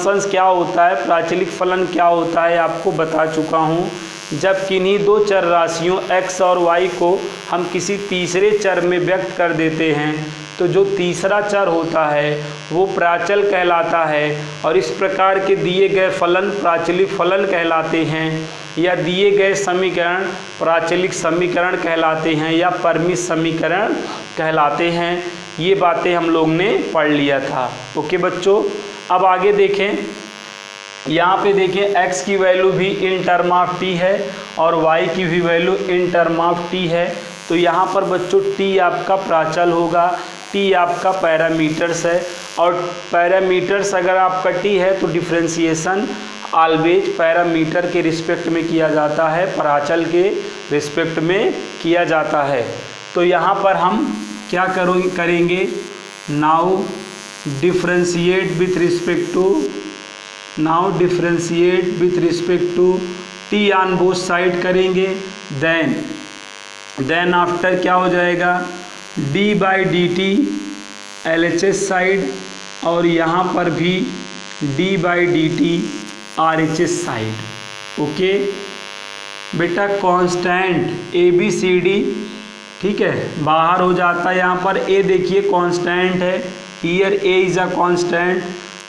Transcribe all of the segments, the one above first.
Functions क्या होता है, प्राचलिक फलन क्या होता है आपको बता चुका हूँ। जब किन्हीं दो चर राशियों x और y को हम किसी तीसरे चर में व्यक्त कर देते हैं तो जो तीसरा चर होता है वो प्राचल कहलाता है और इस प्रकार के दिए गए फलन प्राचलिक फलन कहलाते हैं या दिए गए समीकरण प्राचलिक समीकरण कहलाते हैं या परिमित समीकरण कहलाते हैं। ये बातें हम लोग ने पढ़ लिया था। ओके बच्चों, अब आगे देखें। यहाँ पे देखें x की वैल्यू भी इन टर्म ऑफ t है और y की भी value in term of t है। तो यहाँ पर बच्चों t आपका प्राचल होगा, t आपका पैरामीटर्स है और पैरामीटर्स अगर आपका t है तो डिफ्रेंशिएशन ऑलवेज पैरामीटर के रिस्पेक्ट में किया जाता है, प्राचल के रिस्पेक्ट में किया जाता है। तो यहाँ पर हम क्या करेंगे, now differentiate with respect to t on both side करेंगे। देन आफ्टर क्या हो जाएगा, d/dt LHS साइड और यहाँ पर भी d/dt RHS साइड। ओके बेटा, कांस्टेंट ABCD ठीक है बाहर हो जाता है। यहाँ पर a देखिए कांस्टेंट है, here a is a constant.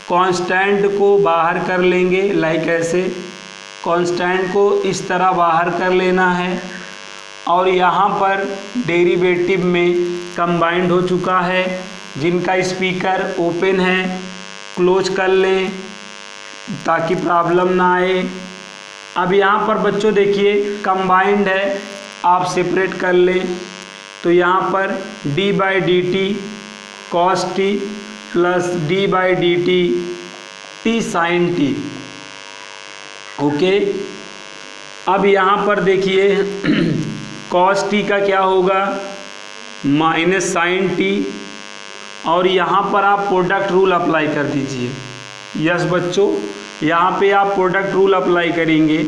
Constant को बाहर कर लेंगे, लाइक ऐसे कांस्टेंट को इस तरह बाहर कर लेना है और यहाँ पर डेरिवेटिव में कंबाइंड हो चुका है। जिनका स्पीकर ओपन है क्लोज कर लें ताकि प्रॉब्लम ना आए। अब यहाँ पर बच्चों देखिए कंबाइंड है, आप सेपरेट कर लें तो यहाँ पर d/dt cos t plus d/dt t sin t। Okay, अब यहाँ पर देखिए cos t का क्या होगा, माइनस साइन t और यहाँ पर आप प्रोडक्ट रूल अप्लाई कर दीजिए। यस बच्चों, यहाँ पे आप प्रोडक्ट रूल अप्लाई करेंगे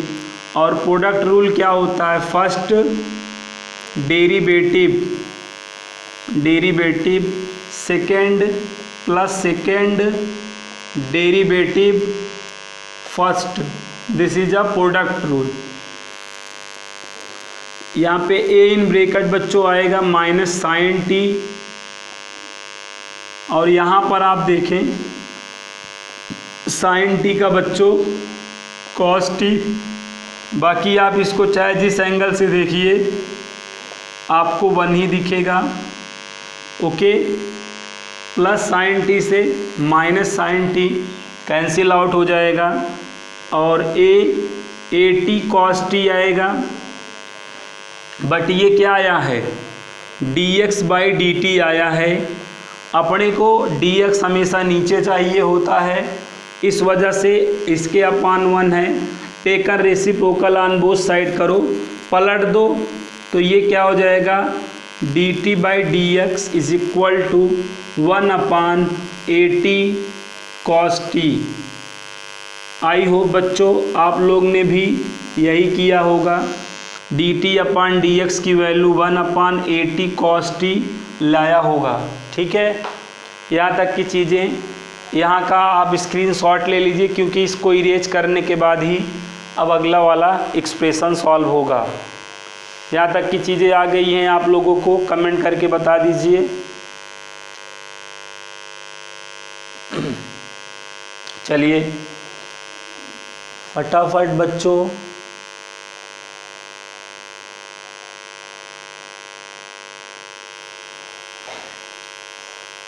और प्रोडक्ट रूल क्या होता है, first derivative second plus second derivative first, this is a product rule. यहाँ पे a इन ब्रैकेट बच्चों आएगा माइनस साइन t और यहाँ पर आप देखें साइन t का बच्चों cos t। बाकी आप इसको चाहे जिस एंगल से देखिए आपको 1 ही दिखेगा। ओके, प्लस साइन t से minus sine t cancel out हो जाएगा और a cos t आएगा। बट ये क्या आया है, dx/dt आया है। अपने को dx हमेशा नीचे चाहिए होता है, इस वजह से इसके अपान 1 है। Take a reciprocal on both side करो, पलट दो तो ये क्या हो जाएगा, dt/dx is equal to 1/80 cos t। I hope बच्चों आप लोग ने भी यही किया होगा, dt/dx की वैल्यू 1/80 cos t लाया होगा। ठीक है, यहाँ तक की चीज़ें यहाँ का आप स्क्रीनशॉट ले लीजिए क्योंकि इसको इरेज करने के बाद ही अब अगला वाला एक्सप्रेशन सॉल्व होगा। यहाँ तक की चीज़ें आ गई हैं, आप लोगों को कमेंट करके बता दीजिए। चलिए फटाफट बच्चों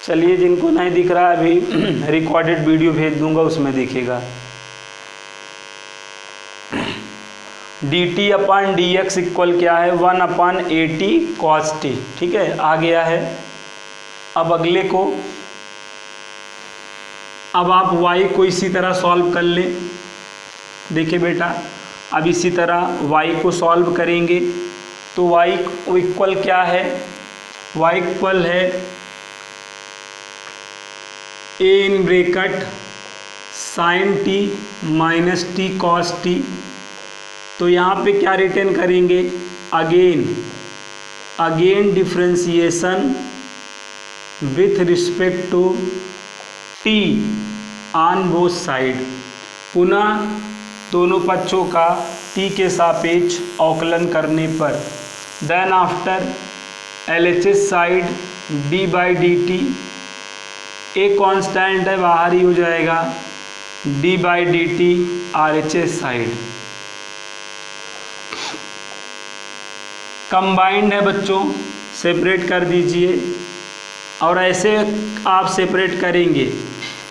चलिए, जिनको नहीं दिख रहा है अभी रिकॉर्डेड वीडियो भेज दूंगा उसमें दिखेगा। dt/dx इक्वल क्या है, 1/80 cos t। ठीक है, आ गया है। अब अगले को, अब आप y को इसी तरह सॉल्व कर लें। देखिए बेटा, अब इसी तरह y को सॉल्व करेंगे तो y इक्वल क्या है, y इक्वल है a in bracket sine t minus t cos t। तो यहाँ पे क्या रिटेन करेंगे, again differentiation with respect to t on both side, पुनः दोनों पक्षों का t के सापेक्ष अवकलन करने पर, then after LHS side d by D T, एक कांस्टेंट है बाहर ही हो जाएगा, d by D T RHS side. Combined है बच्चों, सेपरेट कर दीजिए। और ऐसे आप सेपरेट करेंगे,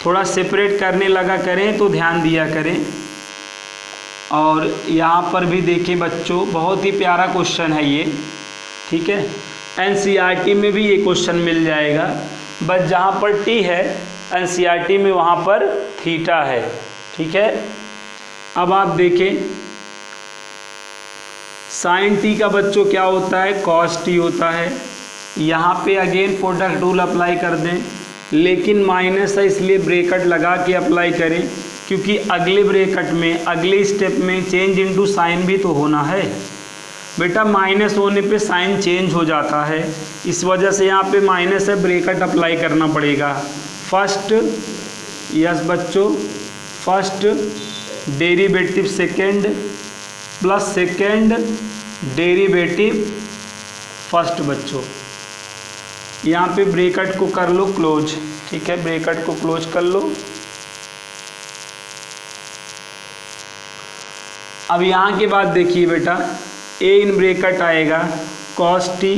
थोड़ा सेपरेट करने लगा करें तो ध्यान दिया करें। और यहाँ पर भी देखिए बच्चों, बहुत ही प्यारा क्वेश्चन है ये, ठीक है। NCERT में भी ये क्वेश्चन मिल जाएगा, बस जहाँ पर t है NCERT में वहाँ पर थीटा है, ठीक है। अब आप देखें साइन t का बच्चों क्या होता है, cos t होता है। यहाँ पे अगेन प्रोडक्ट रूल अप्लाई कर दें, लेकिन माइनस है इसलिए ब्रैकेट लगा के अप्लाई करें, क्योंकि अगले ब्रैकेट में अगले स्टेप में चेंज इनटू साइन भी तो होना है बेटा। माइनस होने पे साइन चेंज हो जाता है, इस वजह से यहाँ पे माइनस है, ब्रैकेट अप्लाई करना पड़ेगा। फर्स्ट, यस बच्चों, first derivative second plus second derivative first बच्चों। यहाँ पे ब्रैकेट को कर लो क्लोज, ठीक है, ब्रैकेट को क्लोज कर लो। अब यहाँ के बाद देखिए बेटा, ए इन ब्रैकेट आएगा cos t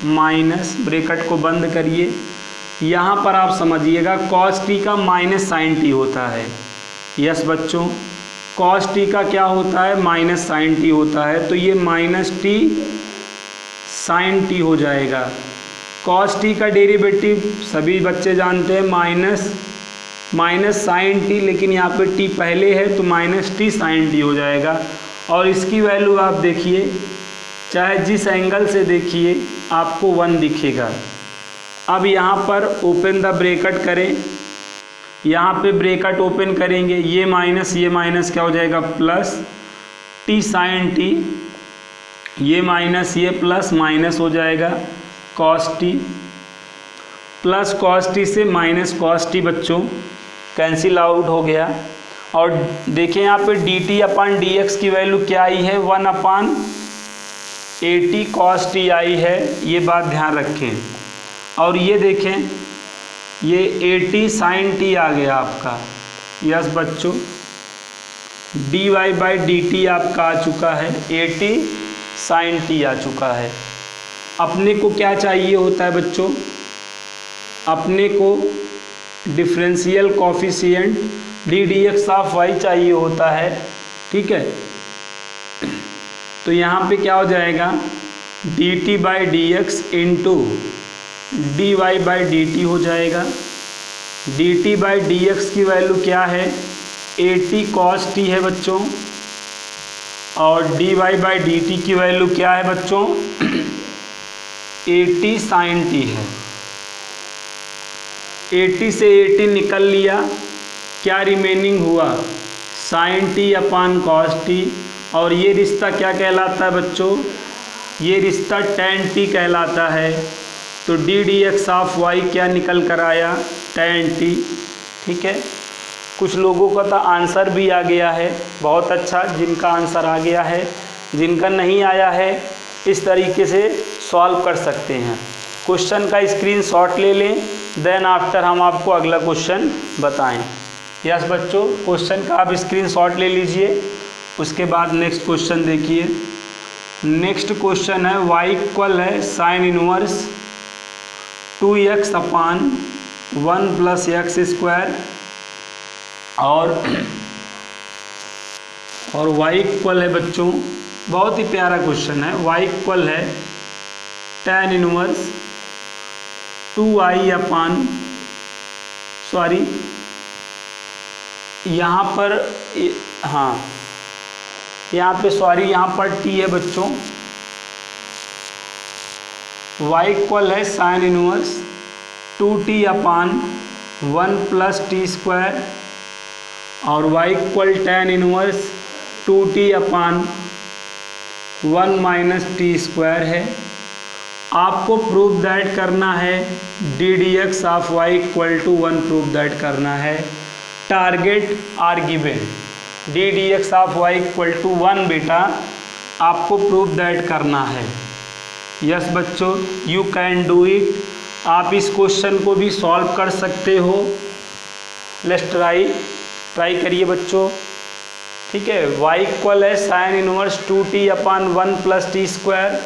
माइनस, ब्रैकेट को बंद करिए। यहाँ पर आप समझिएगा cos t का माइनस साइन t होता है। यस बच्चों, cos t का क्या होता है, माइनस साइन t होता है, तो ये माइनस t साइन t हो जाएगा। cos t का डेरिवेटिव सभी बच्चे जानते हैं माइनस साइन t, लेकिन यहाँ पे t पहले है तो माइनस t साइन t हो जाएगा। और इसकी वैल्यू आप देखिए, चाहे जिस एंगल से देखिए आपको 1 दिखेगा। अब यहाँ पर ओपन द ब्रैकेट करें, यहाँ पे ब्रैकेट ओपन करेंगे, ये माइनस क्या हो जाएगा, प्लस t साइन t, ये माइनस ये प्लस माइनस हो जाएगा cos t, plus cos t से माइनस cos t बच्चों कैंसिल आउट हो गया। और देखें यहाँ पे dt अपान dx की वैल्यू क्या आई है, 1 अपान 80 cos t आई है, ये बात ध्यान रखें। और ये देखें, ये 80 साइन t आ गया आपका। यस बच्चों, dy बाई dt आपका आ चुका है, 80 साइन t आ चुका है। अपने को क्या चाहिए होता है बच्चों, अपने को differential coefficient D D X of Y चाहिए होता है, ठीक है। तो यहाँ पे क्या हो जाएगा, D T by D X into D Y by D T हो जाएगा। D T by D X की वैल्यू क्या है, 80 cos t है बच्चों, और D Y by D T की वैल्यू क्या है बच्चों, 80 साइन t है। 80 से 80 निकल लिया, क्या रिमेनिंग हुआ, साइन t अपान cos t। और ये रिश्ता क्या कहलाता है बच्चों, ये रिश्ता tan t कहलाता है। तो D D X of Y क्या निकल कर आया, tan t, ठीक है। कुछ लोगों का तो आंसर भी आ गया है, बहुत अच्छा, जिनका आंसर आ गया है। जिनका नहीं आया है इस तरीके से सॉल्व कर सकते हैं। क्वेश्चन का स्क्रीनशॉट ले लें, देन आफ्टर हम आपको अगला क्वेश्चन बताएं। यस बच्चों, क्वेश्चन का आप स्क्रीनशॉट ले लीजिए, उसके बाद नेक्स्ट क्वेश्चन देखिए। नेक्स्ट क्वेश्चन है y इक्वल है साइन इनवर्स 2x अपान 1 प्लस एक्स स्क्वायर, और y इक्वल है बच्चों, बहुत ही प्यारा क्वेश्चन है, y इक्वल है tan इनवर्स 2i अपान, सॉरी यहाँ पर, हाँ यहाँ पे सॉरी, यहाँ पर t है बच्चों। y इक्वल है sine inverse 2t upon 1 plus T square, और y equal tan inverse 2t upon 1 minus T square है। आपको प्रूफ दैट करना है D D X of Y equal to 1 proof that करना है। Target are given, D D X of Y equal to 1 बेटा आपको prove that करना है। यस बच्चों, यू कैन डू इट। आप इस क्वेश्चन को भी सॉल्व कर सकते हो। लेट्स ट्राई करिए बच्चों। ठीक है, y इक्वल है sine inverse 2t upon 1 plus T square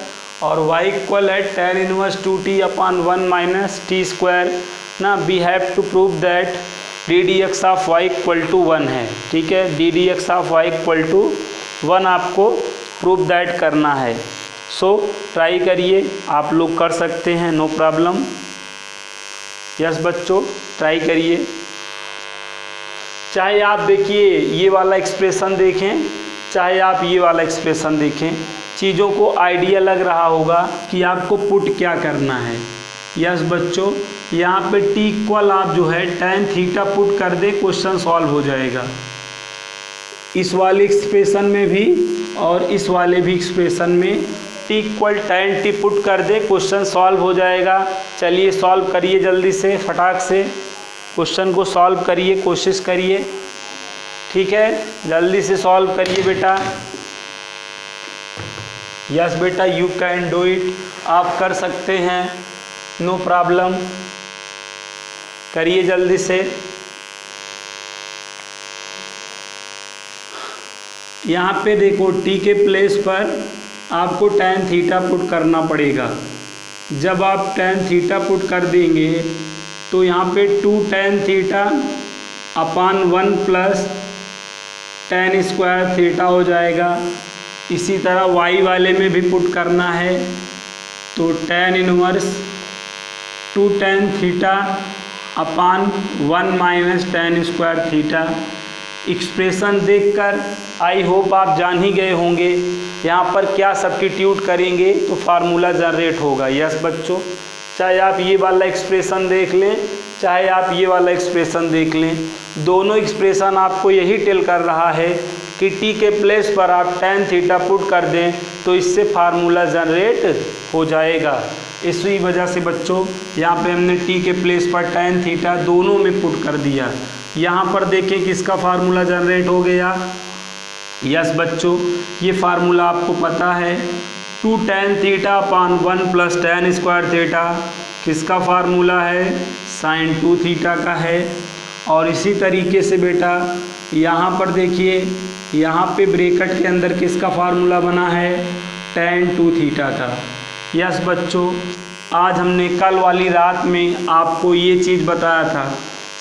और y इक्वल है tan inverse 2t upon 1 minus T square ना। We have to prove that D D X of Y equal to 1 है। ठीक है, D D X of Y equal to 1 आपको prove that करना है। So try करिए, आप लोग कर सकते हैं, नो प्रॉब्लम। यस बच्चों, ट्राई करिए। चाहे आप देखिए ये वाला एक्सप्रेशन देखें, चाहे आप ये वाला एक्सप्रेशन देखें, चीज़ों को आइडिया लग रहा होगा कि आपको पुट क्या करना है। यस बच्चों, यहाँ पे टी इक्वल आप जो है tan थीटा पुट कर दे, क्वेश्चन सॉल्व हो जाएगा। इस वाले एक्सप्रेशन में भी और इस वाले भी एक्सप्रेशन में T equal tan T put कर दे, क्वेश्चन सॉल्व हो जाएगा। चलिए सॉल्व करिए जल्दी से, फटाक से क्वेश्चन को सॉल्व करिए, कोशिश करिए। ठीक है, जल्दी से सॉल्व करिए बेटा। यस बेटा, यू कैन डू इट, आप कर सकते हैं, नो प्रॉब्लम। करिए जल्दी से। यहाँ पे देखो टी के प्लेस पर आपको tan थीटा पुट करना पड़ेगा। जब आप tan थीटा पुट कर देंगे तो यहाँ पे 2 tan theta upon 1 plus tan square theta हो जाएगा। इसी तरह y वाले में भी पुट करना है तो tan inverse 2 tan theta upon 1 minus tan square theta. Expression देखकर आई होप आप जान ही गए होंगे यहाँ पर क्या सब्स्टिट्यूट करेंगे तो फार्मूला जनरेट होगा। यस बच्चों, चाहे आप ये वाला एक्सप्रेशन देख लें, चाहे आप ये वाला एक्सप्रेशन देख लें, दोनों एक्सप्रेशन आपको यही टेल कर रहा है कि टी के प्लेस पर आप tan थीटा पुट कर दें तो इससे फार्मूला जनरेट हो जाएगा। इसी वजह से बच्चों यहाँ पे हमने टी के प्लेस पर tan थीटा दोनों में पुट कर दिया। यहाँ पर देखें किसका फार्मूला जनरेट हो गया। यस बच्चों, ये फार्मूला आपको पता है 2 tan theta upon 1 plus tan square theta किसका फार्मूला है, sin 2 थीटा का है। और इसी तरीके से बेटा यहाँ पर देखिए, यहाँ पे ब्रैकेट के अंदर किसका फार्मूला बना है, tan 2 थीटा का। यस बच्चों, आज हमने कल वाली रात में आपको ये चीज़ बताया था,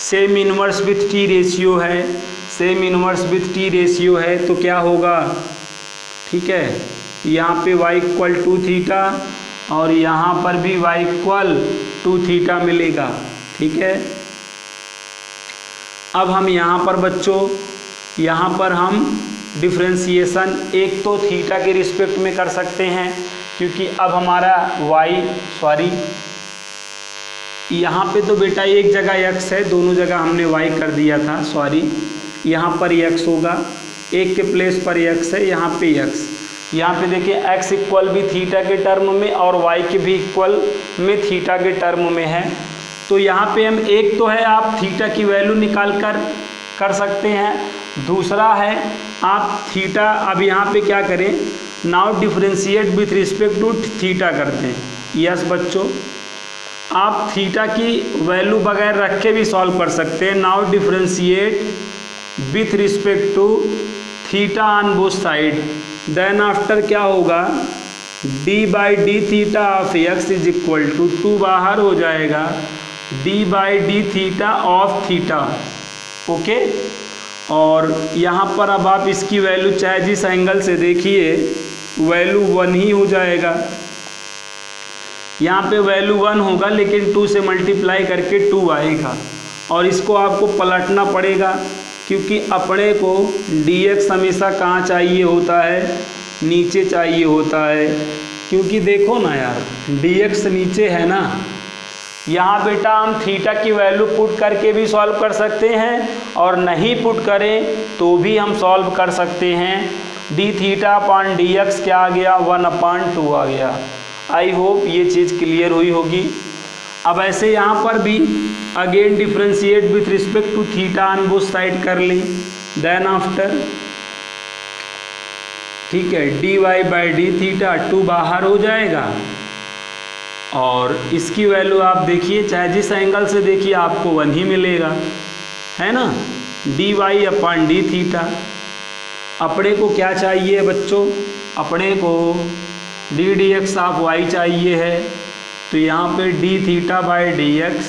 same inverse with T ratio है, same inverse with T ratio है तो क्या होगा। ठीक है, यहाँ पे y इक्वल 2 थीटा और यहाँ पर भी y इक्वल 2 थीटा मिलेगा। ठीक है, अब हम यहाँ पर बच्चों, यहाँ पर हम डिफ्रेंशिएशन एक तो थीटा के रिस्पेक्ट में कर सकते हैं क्योंकि अब हमारा यहाँ पे तो बेटा एक जगह x है, दोनों जगह हमने y कर दिया था, यहाँ पर x होगा, एक के प्लेस पर x है, यहाँ पे x। यहाँ पे देखिए x इक्वल भी थीटा के टर्म में और y के भी इक्वल में थीटा के टर्म में है। तो यहाँ पे हम एक तो है आप थीटा की वैल्यू निकाल कर सकते हैं, दूसरा है आप थीटा, अब यहाँ पे क्या करें, now differentiate with respect to theta करते हैं। यस बच्चों, आप थीटा की वैल्यू बगैर रख के भी सॉल्व कर सकते हैं। Now differentiate with respect to theta on both side, then after क्या होगा, d by D theta of x is equal to 2 बाहर हो जाएगा, d by D theta of theta. Okay, और यहाँ पर अब आप इसकी वैल्यू चाहे जिस एंगल से देखिए वैल्यू 1 ही हो जाएगा। यहाँ पे वैल्यू 1 होगा लेकिन 2 से मल्टीप्लाई करके 2 आएगा और इसको आपको पलटना पड़ेगा क्योंकि अपने को dx हमेशा कहाँ चाहिए होता है, नीचे चाहिए होता है। क्योंकि देखो ना यार, dx नीचे है ना। यहाँ बेटा हम थीटा की वैल्यू पुट करके भी सॉल्व कर सकते हैं और नहीं पुट करें तो भी हम सॉल्व कर सकते हैं। D theta upon D x क्या आ गया, 1/2 आ गया। आई होप ये चीज़ क्लियर हुई होगी। अब ऐसे यहाँ पर भी again differentiate with respect to theta on both side कर लें। देन आफ्टर, ठीक है, dy बाई डी थीटा 2 बाहर हो जाएगा और इसकी वैल्यू आप देखिए, चाहे जिस एंगल से देखिए आपको 1 ही मिलेगा, है ना। dy अपॉन डी थीटा, अपने को क्या चाहिए बच्चों, अपने को D D X of Y चाहिए है, तो यहाँ पे D theta by D X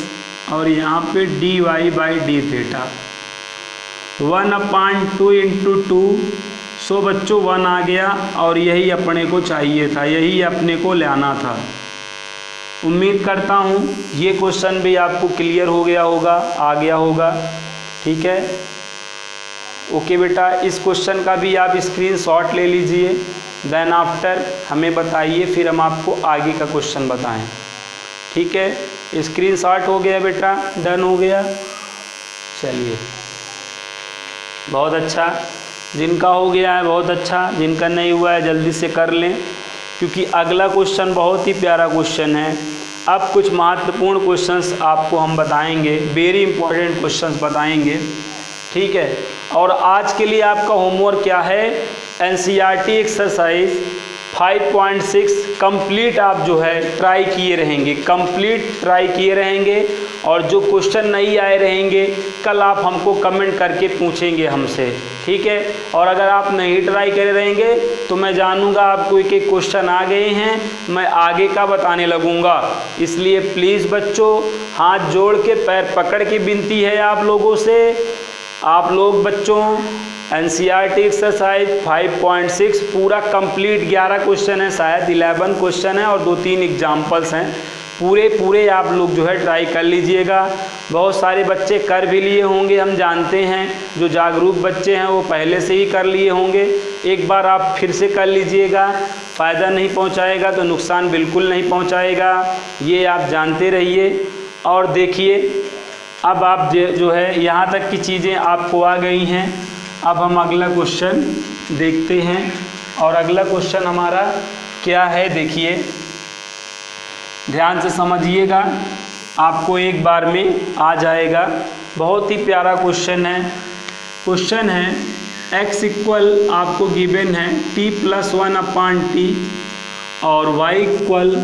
और यहाँ पे D Y by D theta 1/2 into 2, so बच्चों 1 आ गया और यही अपने को चाहिए था, यही अपने को लाना था। उम्मीद करता हूँ ये क्वेश्चन भी आपको क्लियर हो गया होगा, आ गया होगा, ठीक है। ओके बेटा, इस क्वेश्चन का भी आप स्क्रीनशॉट ले लीजिए, देन आफ्टर हमें बताइए, फिर हम आपको आगे का क्वेश्चन बताएं, ठीक है। स्क्रीनशॉट हो गया बेटा, डन हो गया, चलिए बहुत अच्छा। जिनका हो गया है बहुत अच्छा, जिनका नहीं हुआ है जल्दी से कर लें, क्योंकि अगला क्वेश्चन बहुत ही प्यारा क्वेश्चन है। अब कुछ महत्वपूर्ण क्वेश्चंस आपको हम बताएंगे, वेरी इंपॉर्टेंट क्वेश्चंस बताएंगे, ठीक है। और आज के लिए आपका होमवर्क क्या है, एनसीईआरटी एक्सरसाइज 5.6 कंप्लीट आप जो है ट्राई किए रहेंगे, कंप्लीट ट्राई किए रहेंगे, और जो क्वेश्चन नहीं आए रहेंगे कल आप हमको कमेंट करके पूछेंगे हमसे, ठीक है। और अगर आप नहीं ट्राई करे रहेंगे तो मैं जानूंगा आपको एक एक क्वेश्चन आ गए हैं, मैं आगे का बताने लगूंगा। इसलिए प्लीज़ बच्चों, हाथ जोड़ के पैर पकड़ के विनती है आप लोगों से, आप लोग बच्चों एनसीईआरटी एक्सरसाइज 5.6 पूरा कंप्लीट 11 क्वेश्चन है, शायद 11 क्वेश्चन है और 2-3 एग्जाम्पल्स हैं, पूरे आप लोग जो है ट्राई कर लीजिएगा। बहुत सारे बच्चे कर भी लिए होंगे, हम जानते हैं, जो जागरूक बच्चे हैं वो पहले से ही कर लिए होंगे। एक बार आप फिर से कर लीजिएगा, फ़ायदा नहीं पहुंचाएगा तो नुकसान बिल्कुल नहीं पहुंचाएगा, ये आप जानते रहिए। और देखिए अब आप जो है यहाँ तक की चीज़ें आपको आ गई हैं, अब हम अगला क्वेश्चन देखते हैं। और अगला क्वेश्चन हमारा क्या है, देखिए ध्यान से समझिएगा, आपको एक बार में आ जाएगा। बहुत ही प्यारा क्वेश्चन है। क्वेश्चन है x इक्वल आपको गिवन है t+1/t और y इक्वल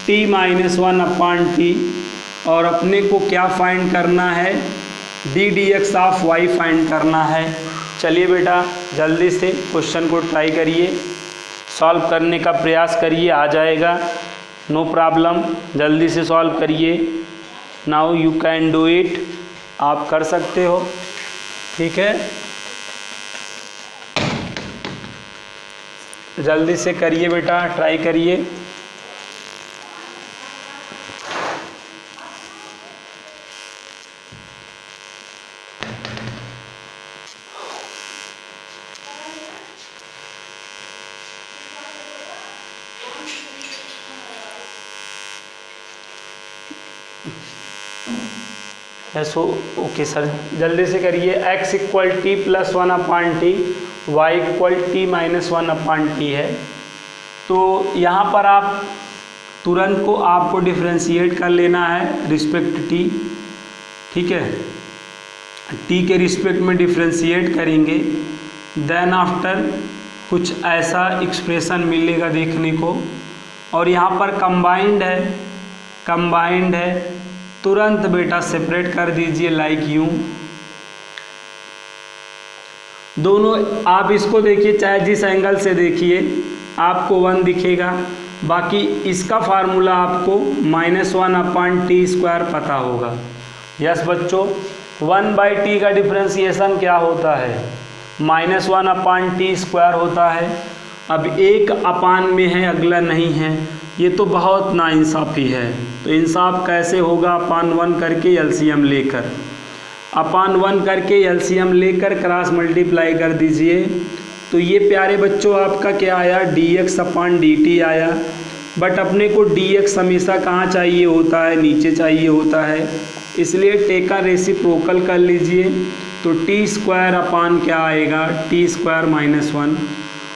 t-1/t, और अपने को क्या फाइंड करना है, D D X of Y find करना है। चलिए बेटा जल्दी से क्वेश्चन को ट्राई करिए, सॉल्व करने का प्रयास करिए, आ जाएगा, नो प्रॉब्लम, जल्दी से सॉल्व करिए। Now you can do it, आप कर सकते हो, ठीक है। जल्दी से करिए बेटा, ट्राई करिए। ऐसो ओके सर, जल्दी से करिए। x equal t+1/t, y equal t-1/t है, तो यहाँ पर आप तुरंत को आपको डिफ्रेंशिएट कर लेना है रिस्पेक्ट t, ठीक है। t के रिस्पेक्ट में डिफ्रेंशिएट करेंगे, देन आफ्टर कुछ ऐसा एक्सप्रेशन मिलेगा देखने को, और यहाँ पर कंबाइंड है, तुरंत बेटा सेपरेट कर दीजिए लाइक यूं। दोनों आप इसको देखिए, चाहे जिस एंगल से देखिए आपको 1 दिखेगा, बाकी इसका फार्मूला आपको -1/t² पता होगा। यस बच्चों, 1/t का डिफ्रेंशिएशन क्या होता है, -1/t² होता है। अब एक अपान में है, अगला नहीं है, ये तो बहुत नाइंसाफ़ी है। तो इंसाफ कैसे होगा, अपान 1 करके एलसीएम लेकर, अपान 1 करके एलसीएम लेकर क्रॉस मल्टीप्लाई कर दीजिए, तो ये प्यारे बच्चों आपका क्या आया, dx/dt आया। बट अपने को dx हमेशा कहाँ चाहिए होता है, नीचे चाहिए होता है, इसलिए टेका रेसिप्रोकल कर लीजिए, तो t² अपान क्या आएगा, t² - 1।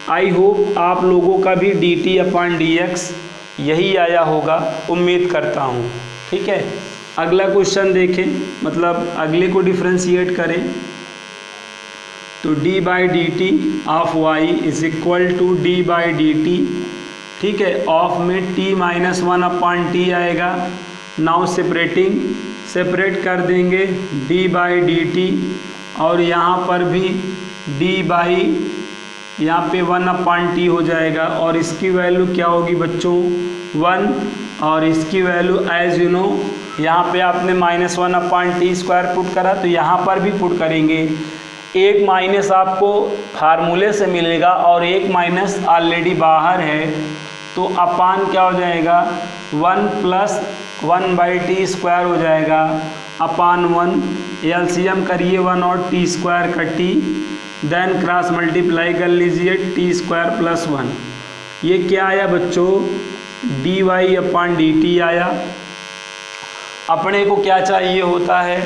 आई होप आप लोगों का भी dt/dx यही आया होगा, उम्मीद करता हूँ, ठीक है। अगला क्वेश्चन देखें, मतलब अगले को डिफ्रेंशिएट करें तो D by D T of Y is equal to D by D T, ठीक है, ऑफ में टी माइनस 1/t आएगा। नाउ सेपरेट कर देंगे डी बाई डी टी, और यहाँ पर भी डी बाई यहाँ पे 1/t हो जाएगा, और इसकी वैल्यू क्या होगी बच्चों 1, और इसकी वैल्यू एज यू नो यहाँ पे आपने -1/t² पुट करा, तो यहाँ पर भी पुट करेंगे। एक माइनस आपको फार्मूले से मिलेगा और एक माइनस ऑलरेडी बाहर है, तो अपान क्या हो जाएगा 1 + 1/t² हो जाएगा अपान 1। एलसीएम करिए 1 और t² का t, देन क्रॉस मल्टीप्लाई कर लीजिए t² + 1। ये क्या आया बच्चों dy/dt आया। अपने को क्या चाहिए होता है,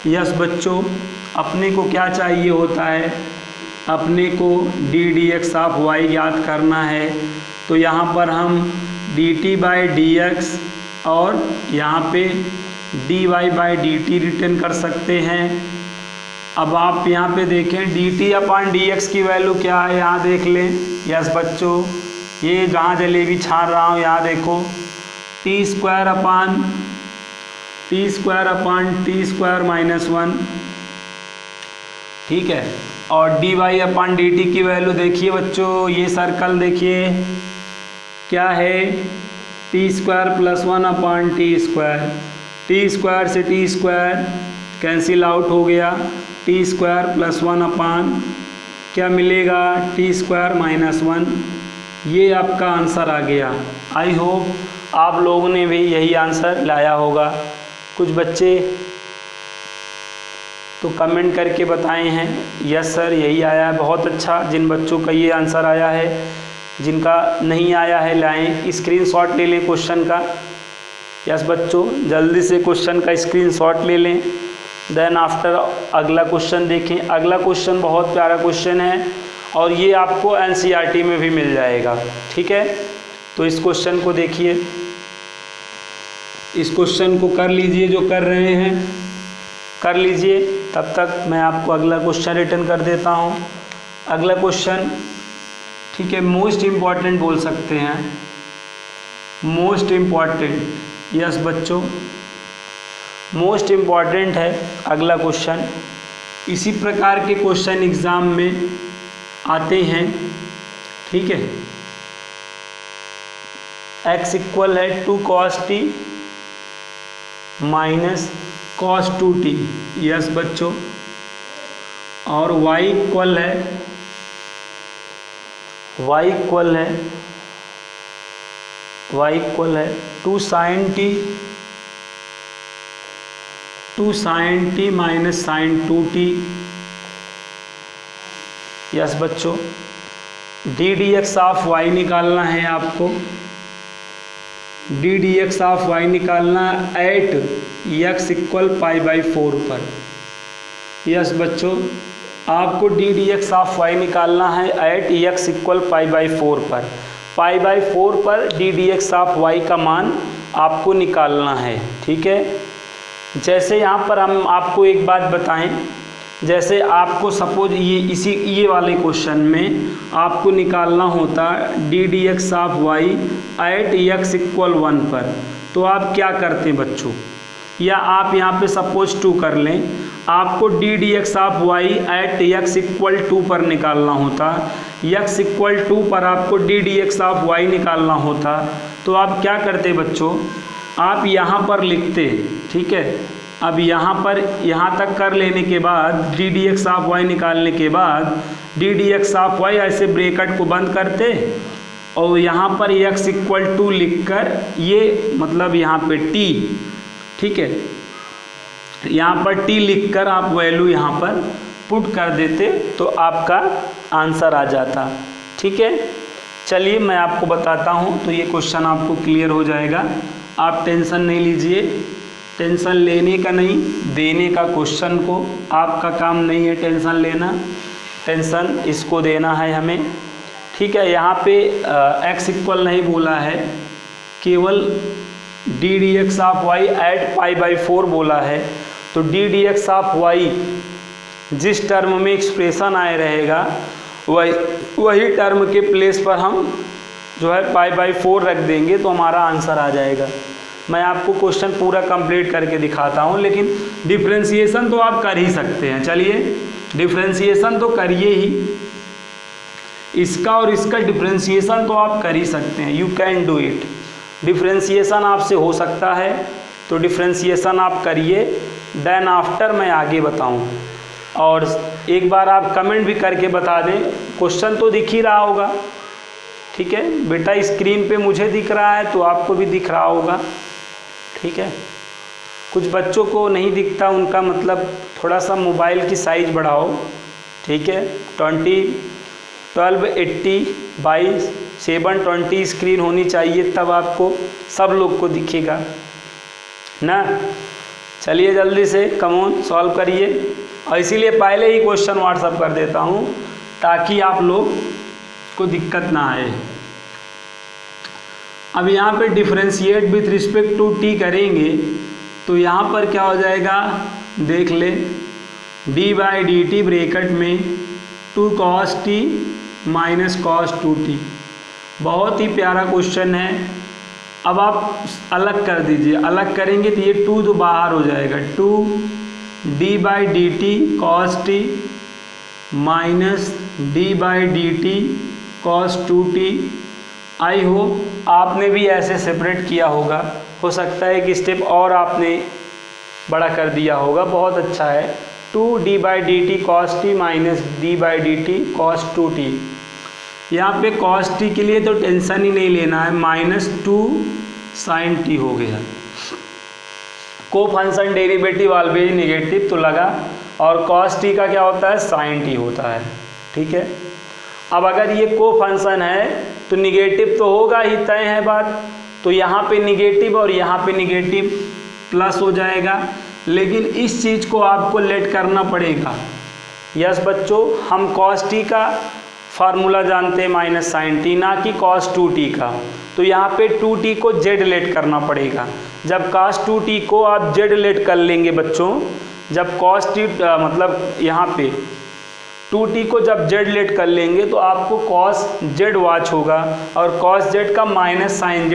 यस बच्चों अपने को क्या चाहिए होता है, अपने को डी dx ऑफ y याद करना है। तो यहाँ पर हम dt/dx और यहाँ पे dy/dt रिटर्न कर सकते हैं। अब आप यहाँ पे देखें dt/dx की वैल्यू क्या है, यहाँ देख लें। यस बच्चों ये जहाँ जलेबी छान रहा हूँ यहाँ देखो t² - 1, ठीक है। और dy/dt की वैल्यू देखिए बच्चों, ये सर्कल देखिए क्या है t² + 1/t², t² से t² कैंसिल आउट हो गया, t² + 1 क्या मिलेगा t² - 1। ये आपका आंसर आ गया। आई होप आप लोगों ने भी यही आंसर लाया होगा। कुछ बच्चे तो कमेंट करके बताए हैं यस सर यही आया है, बहुत अच्छा। जिन बच्चों का ये आंसर आया है, जिनका नहीं आया है लाएं, स्क्रीनशॉट ले लें क्वेश्चन का। यस बच्चों जल्दी से क्वेश्चन का स्क्रीनशॉट ले लें, देन आफ्टर अगला क्वेश्चन देखें। अगला क्वेश्चन बहुत प्यारा क्वेश्चन है और ये आपको एनसीईआरटी में भी मिल जाएगा, ठीक है। तो इस क्वेश्चन को देखिए, इस क्वेश्चन को कर लीजिए, जो कर रहे हैं कर लीजिए, तब तक मैं आपको अगला क्वेश्चन रिटर्न कर देता हूँ। अगला क्वेश्चन, ठीक है, मोस्ट इम्पॉर्टेंट बोल सकते हैं, मोस्ट इम्पॉर्टेंट। यस बच्चों मोस्ट इम्पॉर्टेंट है अगला क्वेश्चन। इसी प्रकार के क्वेश्चन एग्ज़ाम में आते हैं, ठीक है। x इक्वल है 2 cos t minus cos 2t, yes बच्चों। और y इक्वल है 2 sin t minus sin 2t, yes बच्चों। डी dx ऑफ y निकालना है आपको, डी dx ऑफ y निकालना एट x इक्वल π/4 पर। यस बच्चों आपको डी dx ऑफ y निकालना है एट x इक्वल π/4 पर। π/4 पर डी dx ऑफ y का मान आपको निकालना है, ठीक है। जैसे यहाँ पर हम आपको एक बात बताएं, जैसे आपको सपोज ये वाले क्वेश्चन में आपको निकालना होता D dx of y at x equal 1 पर, तो आप क्या करते हैं बच्चों, या आप यहाँ पे सपोज 2 कर लें, आपको D dx of y at x equal 2 पर निकालना होता, x इक्वल 2 पर आपको डी dx ऑफ y निकालना होता, तो आप क्या करते बच्चों, आप यहाँ पर लिखते, ठीक है। अब यहाँ पर यहाँ तक कर लेने के बाद डी dx ऑफ y निकालने के बाद डी dx ऑफ y ऐसे ब्रैकेट को बंद करते और यहाँ पर x इक्वल 2 लिखकर, ये मतलब यहाँ पे t, ठीक है, यहाँ पर t लिखकर आप वैल्यू यहाँ पर पुट कर देते तो आपका आंसर आ जाता, ठीक है। चलिए मैं आपको बताता हूँ, तो ये क्वेश्चन आपको क्लियर हो जाएगा। आप टेंशन नहीं लीजिए, टेंशन लेने का नहीं, देने का क्वेश्चन को, आपका काम नहीं है टेंशन लेना, टेंशन इसको देना है हमें, ठीक है। यहाँ पे x इक्वल नहीं बोला है, केवल D D X of Y at π/4 बोला है, तो D D X of Y जिस टर्म में एक्सप्रेशन आए रहेगा वही टर्म के प्लेस पर हम जो है π/4 रख देंगे तो हमारा आंसर आ जाएगा। मैं आपको क्वेश्चन पूरा कंप्लीट करके दिखाता हूँ, लेकिन डिफ्रेंशिएशन तो आप कर ही सकते हैं। चलिए डिफ्रेंशिएशन तो करिए ही, इसका और इसका डिफ्रेंशिएशन तो आप कर ही सकते हैं। You can do it. Differentiation आपसे हो सकता है तो डिफ्रेंशिएशन आप करिए, देन आफ्टर मैं आगे बताऊँ। और एक बार आप कमेंट भी करके बता दें, क्वेश्चन तो दिख ही रहा होगा, ठीक है बेटा, स्क्रीन पे मुझे दिख रहा है तो आपको भी दिख रहा होगा, ठीक है। कुछ बच्चों को नहीं दिखता, उनका मतलब थोड़ा सा मोबाइल की साइज़ बढ़ाओ, ठीक है। 1280x720 स्क्रीन होनी चाहिए, तब आपको सब लोग को दिखेगा ना। चलिए जल्दी से कमोन सॉल्व करिए, और इसीलिए पहले ही क्वेश्चन व्हाट्सअप कर देता हूँ ताकि आप लोग को दिक्कत ना आए। अब यहाँ पे differentiate with respect to T करेंगे तो यहाँ पर क्या हो जाएगा, देख ले, d/dt ब्रैकेट में 2 cos t minus cos 2t। बहुत ही प्यारा क्वेश्चन है। अब आप अलग कर दीजिए, अलग करेंगे तो ये 2 तो बाहर हो जाएगा, 2d/dt cos t minus d/dt cos 2t। I hope आपने भी ऐसे सेपरेट किया होगा, हो सकता है कि स्टेप और आपने बड़ा कर दिया होगा, बहुत अच्छा है। 2d/dt cos t minus d/dt cos 2t। यहाँ पे cos t के लिए तो टेंशन ही नहीं लेना है, -2 sin t हो गया। को फंक्शन डेरिवेटिव ऑलवेज नेगेटिव तो लगा, और cos t का क्या होता है, sin t होता है, ठीक है। अब अगर ये को फंक्शन है तो निगेटिव तो होगा ही, तय है बात। तो यहाँ पे निगेटिव और यहाँ पे निगेटिव प्लस हो जाएगा, लेकिन इस चीज़ को आपको लेट करना पड़ेगा। यस बच्चों, हम cos t का फार्मूला जानते हैं माइनस sin t, ना कि cos 2t का। तो यहाँ पे 2t को z लेट करना पड़ेगा। जब cos 2t को आप z लेट कर लेंगे बच्चों, जब cos t मतलब यहाँ पे 2t को जब z लेट कर लेंगे तो आपको cos z वाच होगा, और cos z का माइनस sin z,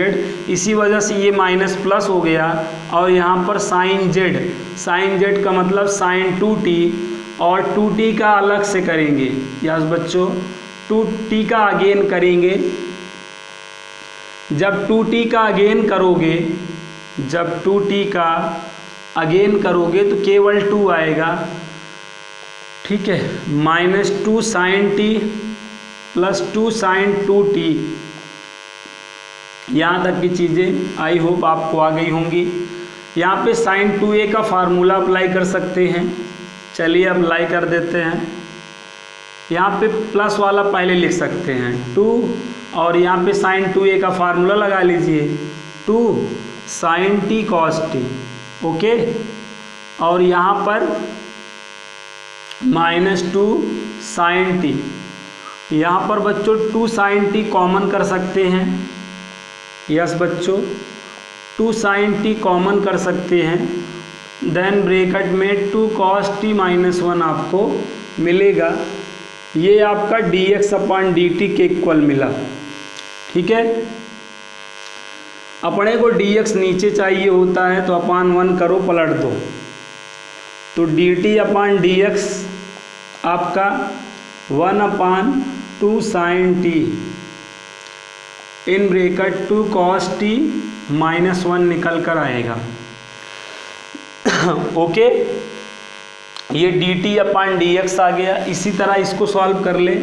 इसी वजह से ये माइनस प्लस हो गया। और यहाँ पर sin z का मतलब sin 2t, और 2t का अलग से करेंगे। यस बच्चों, 2t का अगेन करेंगे। जब 2t का अगेन करोगे, जब 2t का अगेन करोगे तो केवल 2 आएगा, ठीक है। -2 sin t plus 2 sin 2t। यहाँ तक की चीज़ें आई होप आपको आ गई होंगी। यहाँ पे sin 2a का फार्मूला अप्लाई कर सकते हैं। चलिए अप्लाई कर देते हैं। यहाँ पे प्लस वाला पहले लिख सकते हैं 2, और यहाँ पे sin 2a का फार्मूला लगा लीजिए 2 sin t cos t, okay. और यहाँ पर -2 sin t, यहाँ पर बच्चों 2 sin t कॉमन कर सकते हैं। यस बच्चों, 2 sin t कॉमन कर सकते हैं, देन ब्रैकेट में 2 cos t -1 आपको मिलेगा। ये आपका dx/dt के इक्वल मिला, ठीक है। अपने को dx नीचे चाहिए होता है तो /1 करो, पलट दो, तो dt/dx आपका 1/2 sin t इन ब्रैकेट 2 cos t -1 निकल कर आएगा, ओके। ये dt/dx आ गया। इसी तरह इसको सॉल्व कर ले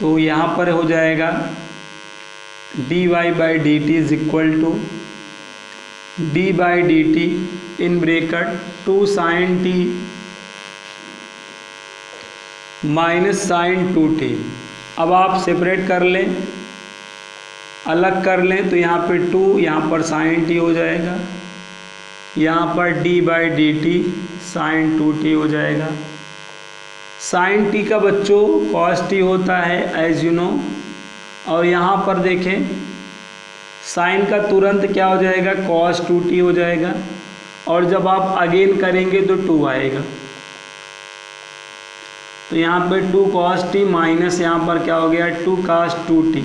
तो यहाँ पर हो जाएगा dy/dt is equal to d/dt in bracket 2 sin t minus sin 2t। अब आप सेपरेट कर लें, अलग कर लें तो यहाँ पे 2, यहाँ पर sin t हो जाएगा, यहाँ पर d/dt sin 2t हो जाएगा। sin t का बच्चों cos t होता है एज यू नो, और यहाँ पर देखें साइन का तुरंत क्या हो जाएगा, cos 2t हो जाएगा, और जब आप अगेन करेंगे तो 2 आएगा। तो यहाँ पे 2 cos t माइनस यहाँ पर क्या हो गया 2 cos 2t,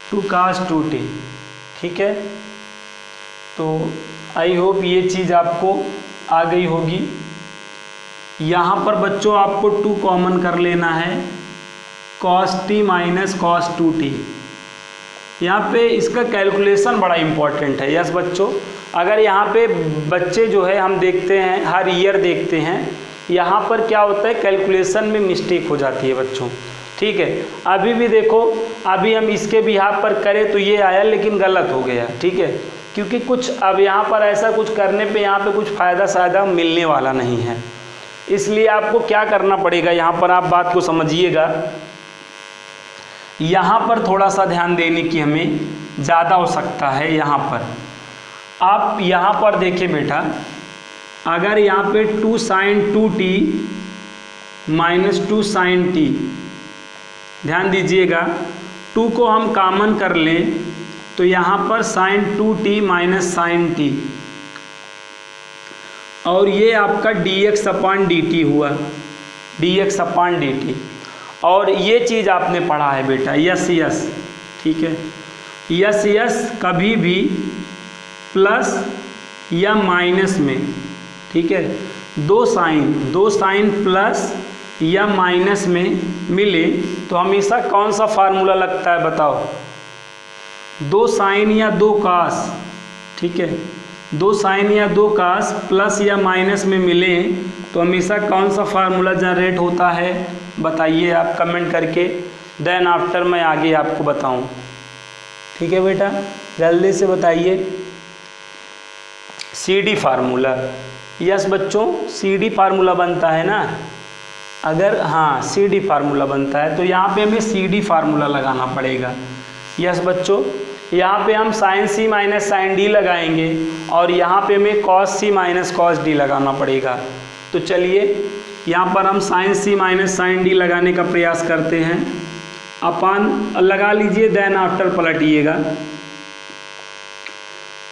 2 cos 2t। ठीक है, तो आई होप ये चीज़ आपको आ गई होगी। यहाँ पर बच्चों आपको 2 कॉमन कर लेना है, cos t minus cos 2t। यहाँ पे इसका कैलकुलेशन बड़ा इम्पॉर्टेंट है। यस बच्चों, अगर यहाँ पे बच्चे जो है हम देखते हैं हर ईयर देखते हैं, यहाँ पर क्या होता है कैलकुलेशन में मिस्टेक हो जाती है बच्चों। ठीक है, अभी भी देखो, अभी हम इसके बिहाफ पर करें तो ये आया लेकिन गलत हो गया। ठीक है, क्योंकि कुछ अब यहाँ पर ऐसा कुछ करने पे यहाँ पे कुछ फ़ायदा मिलने वाला नहीं है। इसलिए आपको क्या करना पड़ेगा, यहाँ पर आप बात को समझिएगा, यहाँ पर थोड़ा सा ध्यान देने की हमें ज़्यादा आवश्यकता है। यहाँ पर आप यहाँ पर देखिए बेटा, अगर यहाँ पे 2 sin 2t minus 2 sin t, ध्यान दीजिएगा 2 को हम कॉमन कर लें तो यहाँ पर sin 2t minus sin t, और ये आपका dx अपॉन dt हुआ, dx अपॉन dt। और ये चीज़ आपने पढ़ा है बेटा यस यस। ठीक है, यस यस कभी भी प्लस या माइनस में, ठीक है, दो साइन प्लस या माइनस में मिले तो हमेशा कौन सा फार्मूला लगता है बताओ, 2 साइन या 2 कास। ठीक है, 2 साइन या 2 कास प्लस या माइनस में मिले तो हमेशा कौन सा फार्मूला जनरेट होता है बताइए आप कमेंट करके, देन आफ्टर मैं आगे आपको बताऊं। ठीक है बेटा, जल्दी से बताइए। CD formula. यस बच्चों, CD फार्मूला बनता है ना, अगर हाँ CD फार्मूला बनता है तो यहाँ पे हमें CD फार्मूला लगाना पड़ेगा। यस बच्चों, यहाँ पे हम sin C minus sin D लगाएंगे और यहाँ पे हमें cos C minus cos D लगाना पड़ेगा। तो चलिए यहाँ पर हम sin C minus sin D लगाने का प्रयास करते हैं। अपन लगा लीजिए, देन आफ्टर पलटिएगा।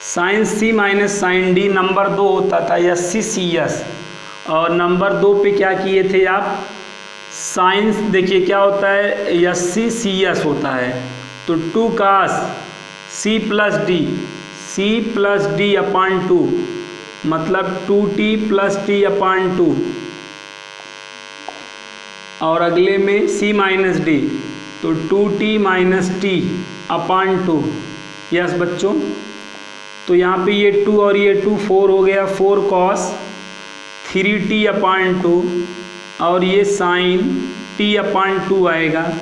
sin C minus sin D number 2 होता था SCCS, और नंबर 2 पे क्या किए थे आप, साइंस देखिए क्या होता है SCCS होता है, तो 2 cos C plus D upon 2, मतलब 2t प्लस t अपॉन 2, और अगले में C माइनस D तो 2t minus t upon 2। Yes बच्चों, तो यहाँ पे ये 2 और ये 2 4 हो गया, 4 cos 3t अपॉन 2, और ये साइन t अपॉन 2 आएगा।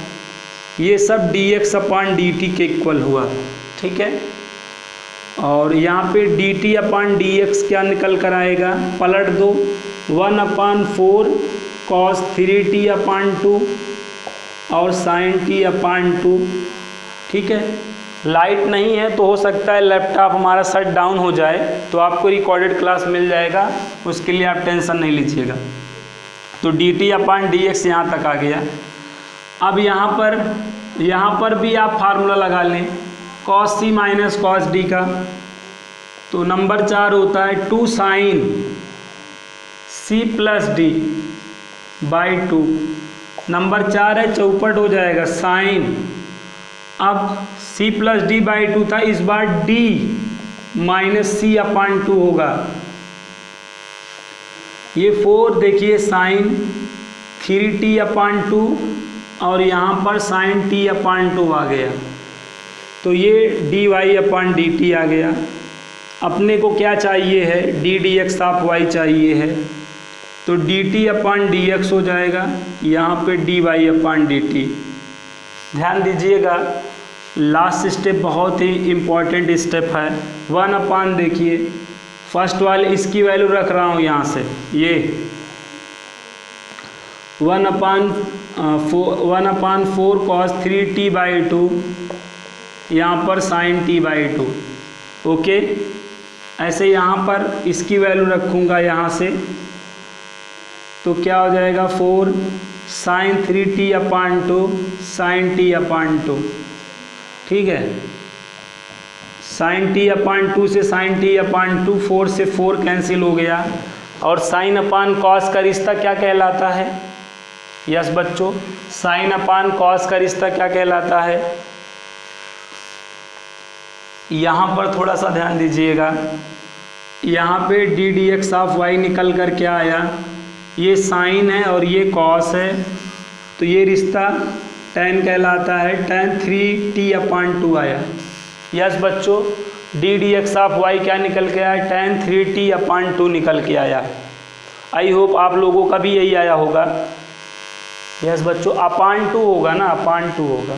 ये सब dx अपॉन dt के इक्वल हुआ। ठीक है, और यहाँ पे dt अपॉन dx क्या निकल कर आएगा, पलट दो, 1/4 cos 3t अपॉन 2 और sin t अपॉन 2। ठीक है, लाइट नहीं है तो हो सकता है लैपटॉप हमारा शट डाउन हो जाए, तो आपको रिकॉर्डेड क्लास मिल जाएगा, उसके लिए आप टेंशन नहीं लीजिएगा। तो dt अपॉन dx यहाँ तक आ गया। अब यहाँ पर भी आप फार्मूला लगा लें cos C minus cos D का, तो नंबर 4 होता है 2 sine C plus D by 2। Number 4 है, चौपट हो जाएगा साइन, अब C प्लस D बाई 2 था, इस बार D माइनस C अपॉन 2 होगा। ये 4 देखिए साइन 3t अपॉन 2, और यहाँ पर साइन t अपॉन 2 आ गया, तो ये dy अपॉन dt आ गया। अपने को क्या चाहिए है, d dx ऑफ y चाहिए है, तो dt अपॉन dx हो जाएगा, यहाँ पे dy अपॉन dt। ध्यान दीजिएगा, लास्ट स्टेप बहुत ही इम्पॉर्टेंट स्टेप है। 1 अपॉन देखिए फर्स्ट वाले, इसकी वैल्यू रख रहा हूँ यहाँ से, ये 1/4 cos 3t बाई 2, यहाँ पर sin t बाई 2। ओके, ऐसे यहाँ पर इसकी वैल्यू रखूँगा यहाँ से, तो क्या हो जाएगा 4 sin 3t upon 2 sin t upon 2। ठीक है। साइन टी अपान 2 से साइन टी अपान 2, 4 से 4 कैंसिल हो गया। और साइन अपान कॉस का रिश्ता क्या कहलाता है? यस बच्चों, साइन अपान कॉस का रिश्ता क्या कहलाता है? यहाँ पर थोड़ा सा ध्यान दीजिएगा। यहाँ पे D D X of Y निकल कर क्या आया? ये साइन है और ये कॉस है, तो ये रिश्ता tan कहलाता है। tan 3t अपान 2 आया। यस बच्चों, D D X of Y क्या निकल के आया? tan 3t अपान 2 निकल के आया। आई होप आप लोगों का भी यही आया होगा। यस बच्चों, अपान 2 होगा ना, अपान 2 होगा।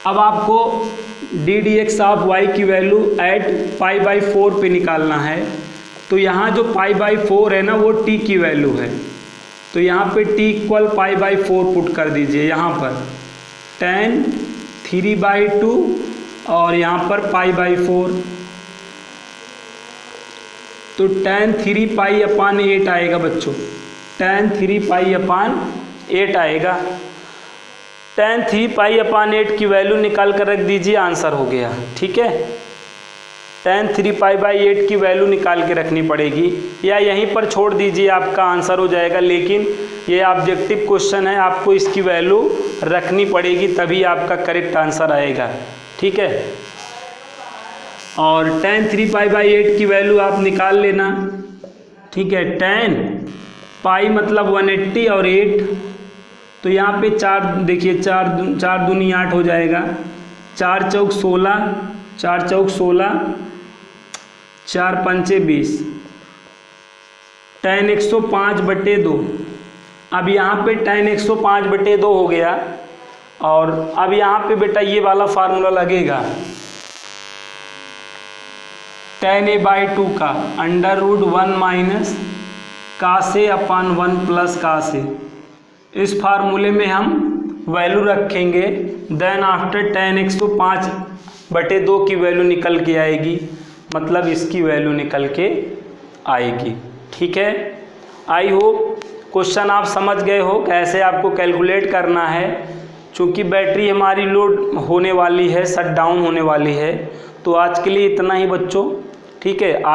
अब आपको D D X of Y की वैल्यू एट π/4 पे निकालना है। तो यहाँ जो π/4 है ना, वो t की वैल्यू है। तो यहाँ पे t इक्वल π/4 पुट कर दीजिए। यहाँ पर tan 3/2 और यहाँ पर π/4, तो tan 3 अपान 8 आएगा बच्चों। tan 3 अपान 8 आएगा। tan 3 अपान 8 की वैल्यू निकाल कर रख दीजिए, आंसर हो गया। ठीक है, tan 3 की वैल्यू निकाल के रखनी पड़ेगी, या यहीं पर छोड़ दीजिए, आपका आंसर हो जाएगा। लेकिन ये ऑब्जेक्टिव क्वेश्चन है, आपको इसकी वैल्यू रखनी पड़ेगी, तभी आपका करेक्ट आंसर आएगा। ठीक है, और tan 3 की वैल्यू आप निकाल लेना। ठीक है, tan पाई मतलब 180 और 8, तो यहाँ पे 4 देखिए, 4 दूनी 8 हो जाएगा। 4 चौक 16, 4 चौक 16, 4 पंचे 20, tan 105/2। अब यहाँ पे tan 105/2 हो गया। और अब यहाँ पे बेटा ये वाला फार्मूला लगेगा, tan a/2 का √1 माइनस कासे अपान 1 प्लस कासे। इस फार्मूले में हम वैल्यू रखेंगे, देन आफ्टर tan 105/2 की वैल्यू निकल के आएगी, मतलब इसकी वैल्यू निकल के आएगी। ठीक है, आई होप क्वेश्चन आप समझ गए हो कैसे आपको कैलकुलेट करना है। चूँकि बैटरी हमारी लोड होने वाली है, शट डाउन होने वाली है, तो आज के लिए इतना ही बच्चों। ठीक है, आगे